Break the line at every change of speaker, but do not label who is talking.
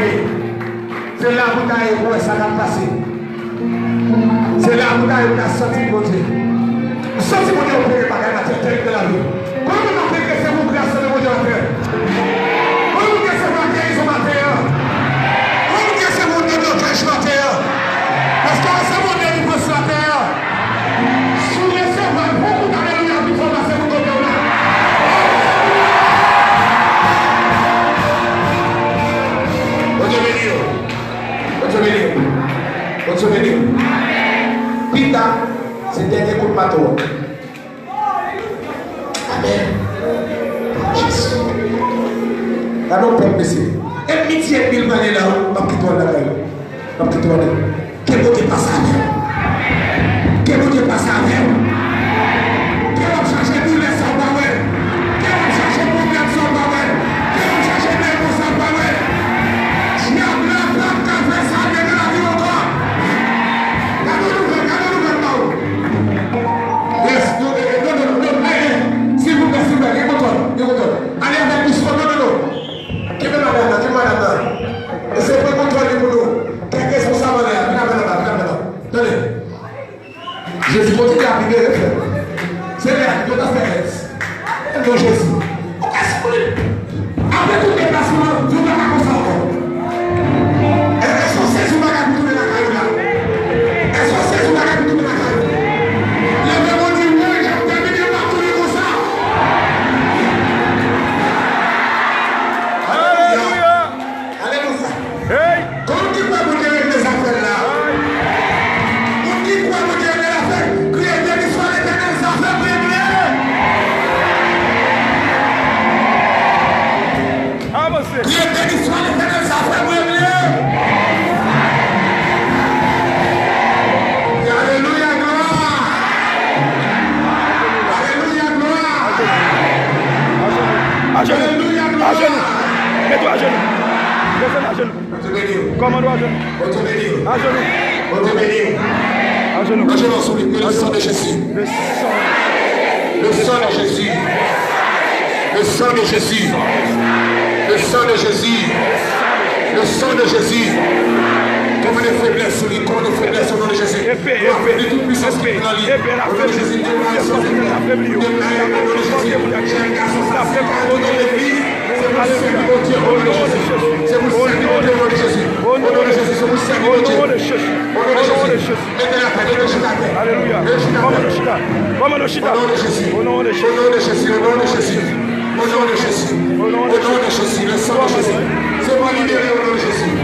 C'est là où tu as ça va passer. C'est là où tu as senti mon Dieu. Senti mon Dieu opérer par la tête de la vie. Comment on fait que c'est mon grâce de mon Dieu à terre? Comment que c'est mon guérison à terre? Comment que c'est mon Dieu de cache à terre? Parce que c'est mon Dieu qui passe la terre. Sous les servants, beaucoup d'alléluia, puis il faut passer mon Dieu là. Peter, c'est le dernier coup de marteau. Amen. Jésus. Là, nous peuple, monsieur. Et midi et mille années là, on va quitter la gueule. On va quitter la gueule. Quel mot est passé avec? Quel mot est passé avec? Quel mot chercher tous les sans power? Quel mot chercher problème sans power? Quel mot chercher les mots sans power? Je n'ai pas qu'à faire ça de la vie encore. Yes, non, s'il vous plaît, allez avec nous, non. Qui est madame? Et c'est pas contrôler pour nous. Quel est responsable là? Tenez. Jésus continue à prier les frères. C'est là, tout à fait. Non, Jésus. Après tout déplacement, vous n'avez pas comme ça encore. Est-ce qu'on sait si vous n'avez pas tourné la caille là? Est-ce qu'on sait si vous n'avez pas tourné la caille? Le démon dit oui, j'ai terminé par tourner comme ça. Alléluia. Alléluia. Hey. Comment tu peux vous dire les affaires là? Pour qui croit vous dire les affaires? Criez béni soit l'Éternel, les affaires brillent. Criez béni soit l'Éternel, les affaires brillent. Alléluia, gloire. Alléluia, gloire.
À genoux.
Alléluia,
À
gloire.
genoux. Mets-toi à genoux. Descends à genoux. Commande à genoux. À genoux. À genoux.
À genoux sous le sang de Jésus.
Le sang.
Le sang de Jésus. Le sang de Jésus. Le sang de Jésus. Le sang de Jésus. Comme les faiblesses sur lui, comme les faiblesses au nom de Jésus.
Épée,
Nous avons de toute puissance qui est dans lui.
épée, la
Au nom de Jésus, Dieu nous a sauvé. Au nom de Jésus, j'ai un garçon, ça fait pas au nom de l'église. C'est vous servir au Dieu, au nom de Jésus. C'est vous servir au Dieu, au nom de Jésus. Au nom de Jésus, c'est vous servir au Dieu. Au nom de Jésus. Mettez la tête, mettez la tête.
Alléluia. Comme le chita.
Au nom de Jésus.
Au nom de Jésus.
Au nom de Jésus. Au nom de Jésus. Au nom de Jésus. Au nom de Jésus. Le sang de Jésus. C'est moi libéré au nom de Jésus.